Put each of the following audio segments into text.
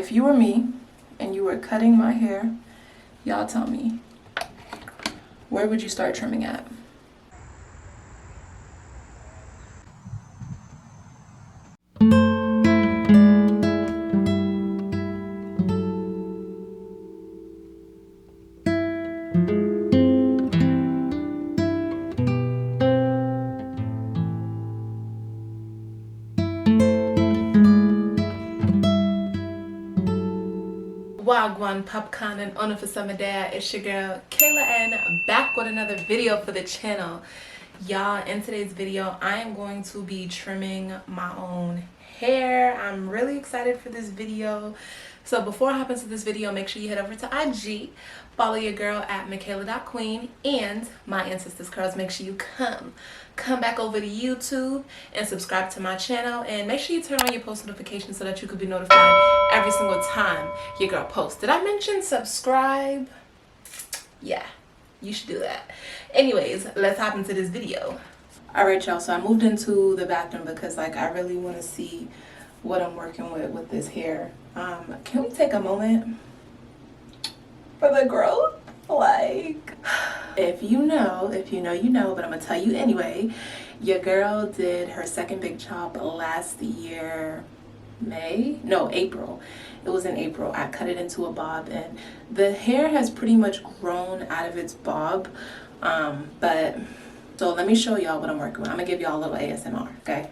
if you were me and you were cutting my hair, y'all tell me, where would you start trimming at? Wagwan popcorn and honor for summer day. It's your girl Kayla and back with another video for the channel. Y'all, in today's video I am going to be trimming my own hair. I'm really excited for this video. So before I hop into this video, make sure you head over to IG, follow your girl at Michaela.Queen, and my ancestors curls. Make sure you come back over to YouTube and subscribe to my channel, and make sure you turn on your post notifications so that you could be notified every single time your girl posts. Did I mention subscribe? Yeah, you should do that. Anyways, let's hop into this video. All right, y'all, so I moved into the bathroom because like I really want to see what I'm working with this hair. Can we take a moment for the growth? Like, if you know, you know, but I'm gonna tell you anyway. Your girl did her second big chop last year, April. It was in April. I cut it into a bob, and the hair has pretty much grown out of its bob. But so let me show y'all what I'm working with. I'm gonna give y'all a little ASMR, okay?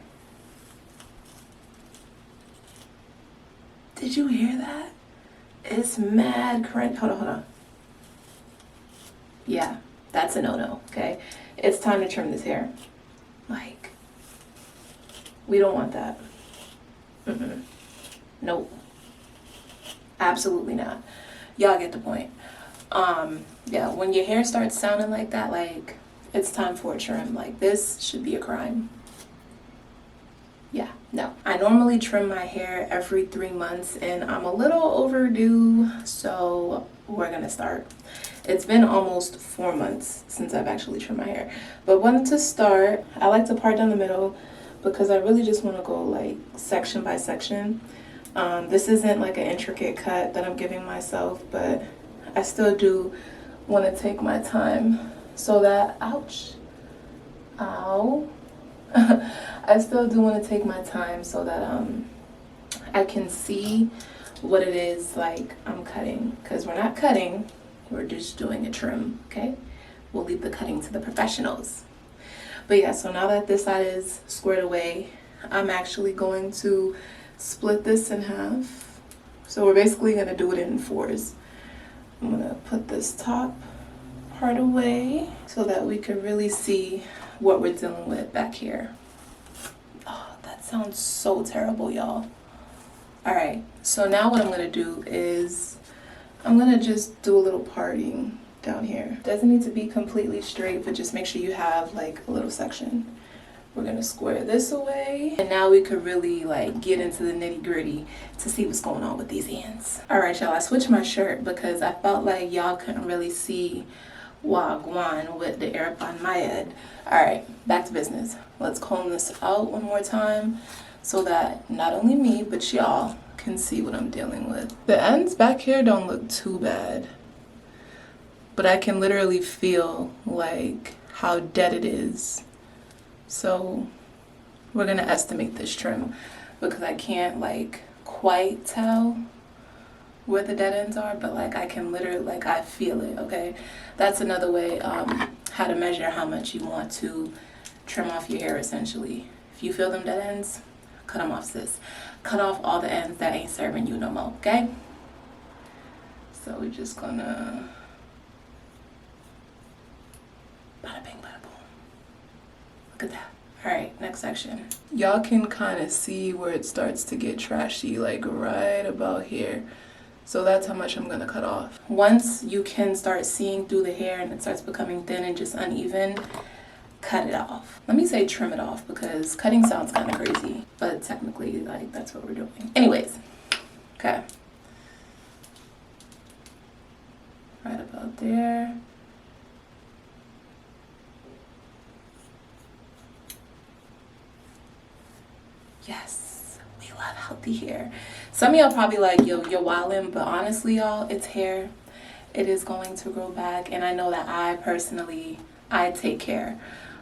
Did you hear that? It's mad crunch. Hold on. Yeah, that's a no-no, okay? It's time to trim this hair. Like, we don't want that. Nope. Absolutely not. Y'all get the point. Yeah, when your hair starts sounding like that, like, it's time for a trim. Like, this should be a crime. Yeah, no. I normally trim my hair every 3 months, and I'm a little overdue, so we're gonna start. It's been almost 4 months since I've actually trimmed my hair, but wanted to start. I like to part down the middle because I really just want to go like section by section. This isn't like an intricate cut that I'm giving myself, but I still do want to take my time so that, ow. I still do want to take my time so that I can see what it is like I'm cutting, because we're not cutting, we're just doing a trim, okay? We'll leave the cutting to the professionals. But yeah, so now that this side is squared away, I'm actually going to split this in half. So we're basically going to do it in 4s. I'm going to put this top part away so that we can really see what we're dealing with back here. Oh, that sounds so terrible, y'all. All right, so now what I'm gonna do is I'm gonna just do a little parting down here. Doesn't need to be completely straight, but just make sure you have like a little section. We're gonna square this away, and now we could really like get into the nitty-gritty to see what's going on with these ends. All right, y'all, I switched my shirt because I felt like y'all couldn't really see Wagwan with the air on my head. All right, back to business. Let's comb this out one more time so that not only me, but y'all can see what I'm dealing with. The ends back here don't look too bad, but I can literally feel like how dead it is. So we're gonna estimate this trim because I can't like quite tell where the dead ends are, but like I can literally, like I feel it, okay? That's another way how to measure how much you want to trim off your hair essentially. If you feel them dead ends, cut them off, sis. Cut off all the ends that ain't serving you no more, okay? So we're just gonna bada bing, bada boom. Look at that. All right, next section. Y'all can kind of see where it starts to get trashy, like right about here. So that's how much I'm gonna cut off. Once you can start seeing through the hair and it starts becoming thin and just uneven, cut it off. Let me say trim it off because cutting sounds kind of crazy, but technically like that's what we're doing. Anyways, okay. Right about there. Yes, we love healthy hair. Some of y'all probably like, yo, you're wildin', but honestly, y'all, it's hair. It is going to grow back, and I know that I take care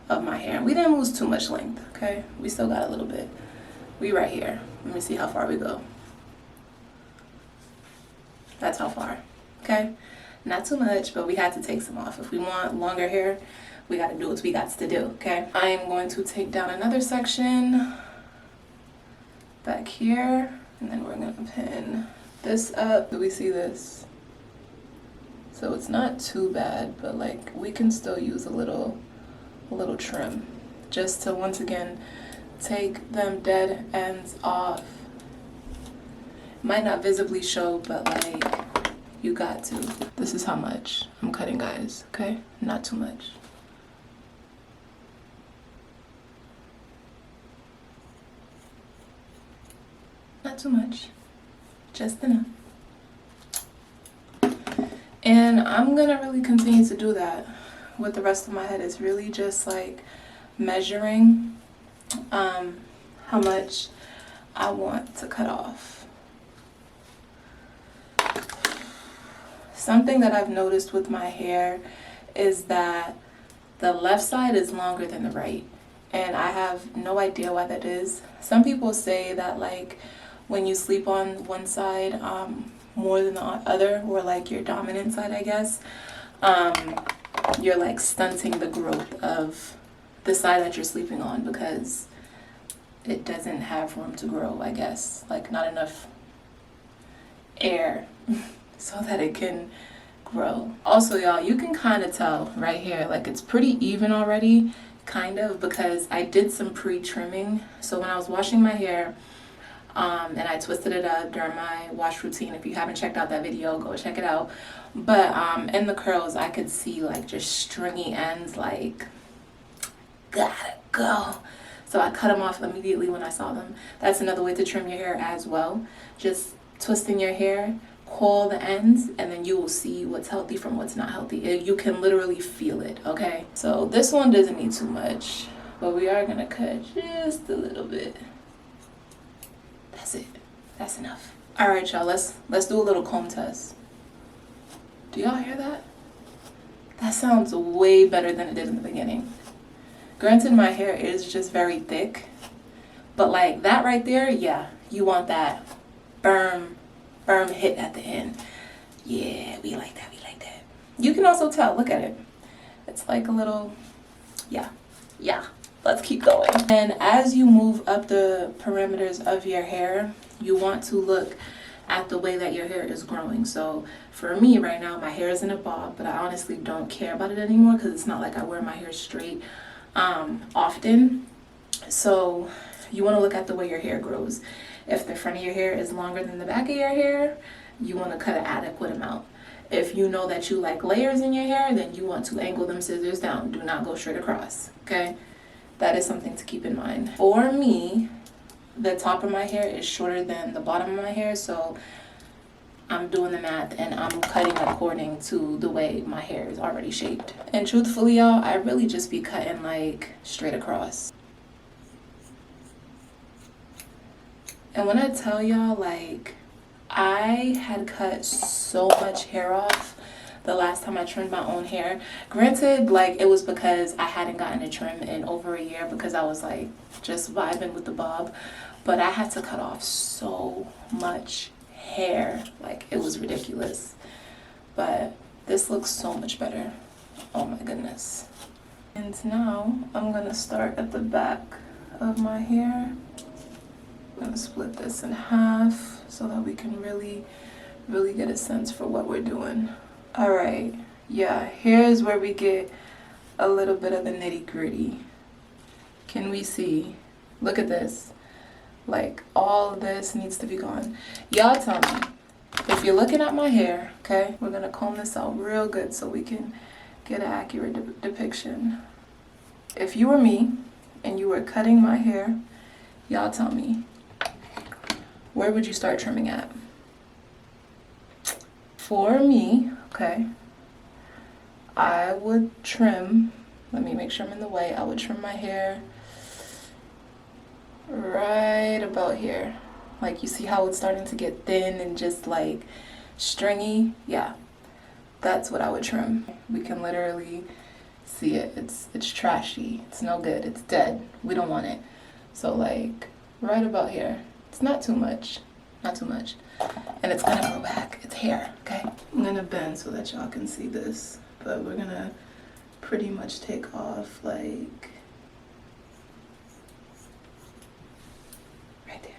of my hair. We didn't lose too much length, okay? We still got a little bit. We right here. Let me see how far we go. That's how far, okay? Not too much, but we had to take some off. If we want longer hair, we got to do what we got to do, okay? I am going to take down another section back here, and then we're going to pin this up. Do we see this? So it's not too bad, but like we can still use a little trim just to once again take them dead ends off. Might not visibly show, but like you got to. This is how much I'm cutting, guys, okay? Not too much. Not too much, just enough. And I'm gonna really continue to do that with the rest of my head. It's really just like measuring how much I want to cut off. Something that I've noticed with my hair is that the left side is longer than the right, and I have no idea why that is. Some people say that like when you sleep on one side more than the other, or like your dominant side, I guess, you're like stunting the growth of the side that you're sleeping on because it doesn't have room to grow, I guess, like not enough air so that it can grow. Also, y'all, you can kind of tell right here, like it's pretty even already, kind of, because I did some pre-trimming. So when I was washing my hair, and I twisted it up during my wash routine. If you haven't checked out that video, go check it out. But in the curls, I could see like just stringy ends, like gotta go. So I cut them off immediately when I saw them. That's another way to trim your hair as well. Just twisting your hair, coil the ends, and then you will see what's healthy from what's not healthy. You can literally feel it, okay? So this one doesn't need too much, but we are gonna cut just a little bit. That's it. That's enough. All right, y'all, let's do a little comb test. Do y'all hear that? That sounds way better than it did in the beginning. Granted, my hair is just very thick, but like that right there, yeah, you want that firm hit at the end. Yeah, we like that, we like that. You can also tell, look at it. It's like a little, yeah. Let's keep going. And as you move up the parameters of your hair, you want to look at the way that your hair is growing. So for me right now, my hair is in a bob, but I honestly don't care about it anymore because it's not like I wear my hair straight often. So you want to look at the way your hair grows. If the front of your hair is longer than the back of your hair, you want to cut an adequate amount. If you know that you like layers in your hair, then you want to angle them scissors down. Do not go straight across, okay? That is something to keep in mind. For me, the top of my hair is shorter than the bottom of my hair, so I'm doing the math and I'm cutting according to the way my hair is already shaped. And truthfully, y'all, I really just be cutting like straight across. And when I tell y'all, like, I had cut so much hair off the last time I trimmed my own hair. Granted, like, it was because I hadn't gotten a trim in over a year because I was like just vibing with the bob, but I had to cut off so much hair, like it was ridiculous. But this looks so much better. Oh my goodness. And now I'm gonna start at the back of my hair. I'm gonna split this in half so that we can really get a sense for what we're doing. All right, yeah, here's where we get a little bit of the nitty gritty. Can we see? Look at this. Like, all of this needs to be gone. Y'all tell me, if you're looking at my hair, okay, we're gonna comb this out real good so we can get an accurate depiction. If you were me and you were cutting my hair, y'all tell me, where would you start trimming at? For me, okay, I would trim, let me make sure I'm in the way, I would trim my hair right about here. Like, you see how it's starting to get thin and just like stringy? Yeah, that's what I would trim. We can literally see it. It's trashy. It's no good. It's dead. We don't want it. So like right about here. It's not too much. Not too much. And it's gonna grow back. It's hair, okay? I'm gonna bend so that y'all can see this. But we're gonna pretty much take off like right there.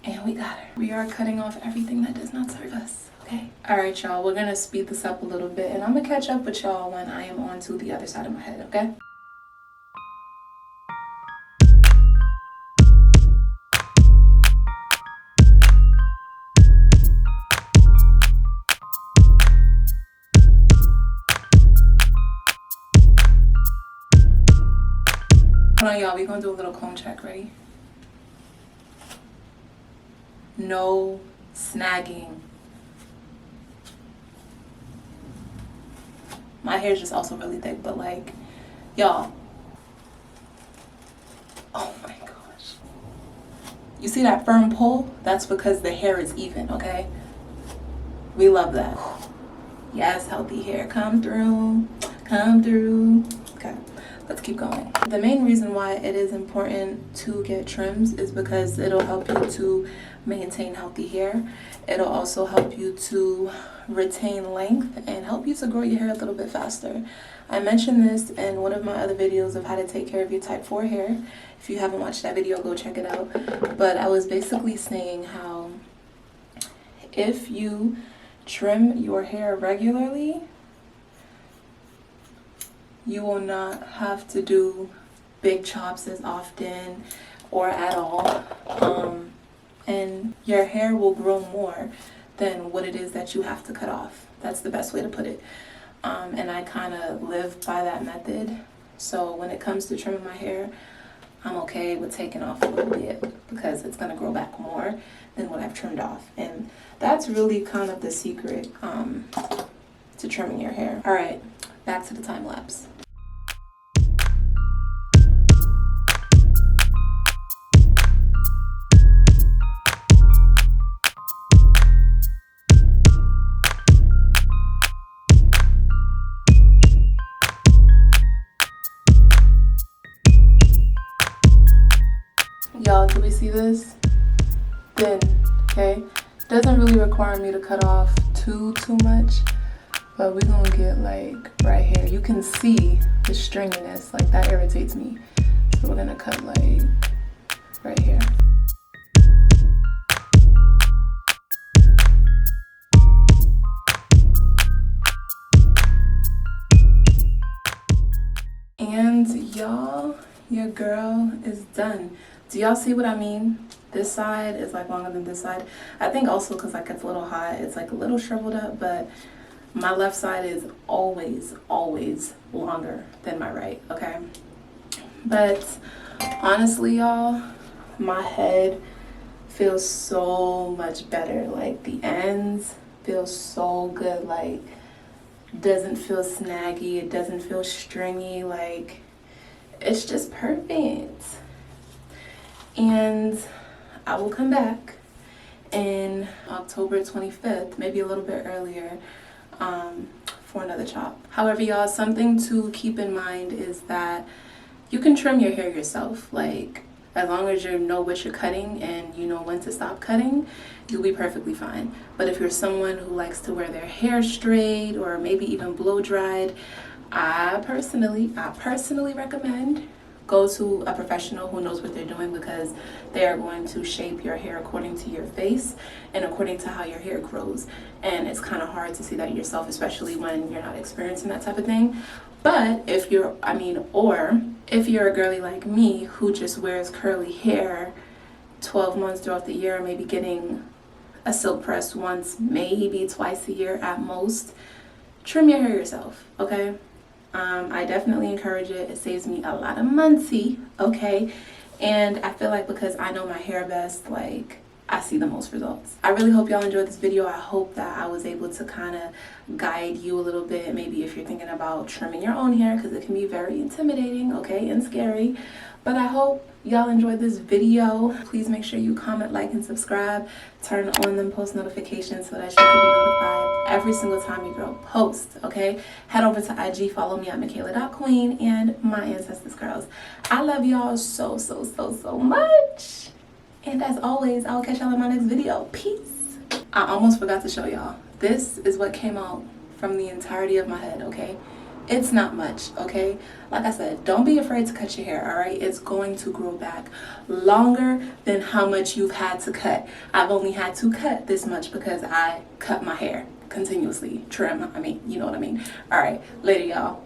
And we got her. We are cutting off everything that does not serve us, okay? All right, y'all, we're gonna speed this up a little bit and I'm gonna catch up with y'all when I am on to the other side of my head, okay? Hold on, y'all, we're gonna do a little comb check, ready? No snagging. My hair is just also really thick, but like, y'all. Oh my gosh. You see that firm pull? That's because the hair is even, okay? We love that. Yes, healthy hair, come through, come through. Okay, let's keep going. The main reason why it is important to get trims is because it'll help you to maintain healthy hair. It'll also help you to retain length and help you to grow your hair a little bit faster. I mentioned this in one of my other videos of how to take care of your type 4 hair. If you haven't watched that video, go check it out. But I was basically saying how if you trim your hair regularly, you will not have to do big chops as often or at all. And your hair will grow more than what it is that you have to cut off. That's the best way to put it. And I kind of live by that method. So when it comes to trimming my hair, I'm okay with taking off a little bit because it's going to grow back more than what I've trimmed off. And that's really kind of the secret to trimming your hair. All right, back to the time lapse. Y'all, do we see this? Thin, okay? Doesn't really require me to cut off too much, but we're gonna get like right here. You can see the stringiness, like that irritates me. So we're gonna cut like right here. And y'all, your girl is done. Do y'all see what I mean? This side is like longer than this side. I think also because like it's a little hot, it's like a little shriveled up, but my left side is always longer than my right, okay? But honestly, y'all, my head feels so much better. Like the ends feel so good. Like doesn't feel snaggy, it doesn't feel stringy, like it's just perfect. And I will come back in October 25th, maybe a little bit earlier, for another chop. However, y'all, something to keep in mind is that you can trim your hair yourself. Like, as long as you know what you're cutting and you know when to stop cutting, you'll be perfectly fine. But if you're someone who likes to wear their hair straight or maybe even blow dried, I personally recommend go to a professional who knows what they're doing, because they are going to shape your hair according to your face and according to how your hair grows. And it's kind of hard to see that yourself, especially when you're not experiencing that type of thing. But if you're, or if you're a girly like me who just wears curly hair 12 months throughout the year, maybe getting a silk press once, maybe twice a year at most, trim your hair yourself, okay? I definitely encourage it. It saves me a lot of money, okay? And I feel like because I know my hair best, like I see the most results. I really hope y'all enjoyed this video. I hope that I was able to kind of guide you a little bit, maybe if you're thinking about trimming your own hair, because it can be very intimidating, okay, and scary. But I hope y'all enjoyed this video. Please make sure you comment, like, and subscribe. Turn on them post notifications so that you can be notified every single time your girl posts, okay? Head over to IG, follow me at Michaela.Queen and My Ancestors Curls. I love y'all so much. And as always, I'll catch y'all in my next video. Peace. I almost forgot to show y'all. This is what came out from the entirety of my head, okay? It's not much, okay? Like I said, don't be afraid to cut your hair, all right? It's going to grow back longer than how much you've had to cut. I've only had to cut this much because I cut my hair continuously. Trim, I mean, you know what I mean. All right, later, y'all.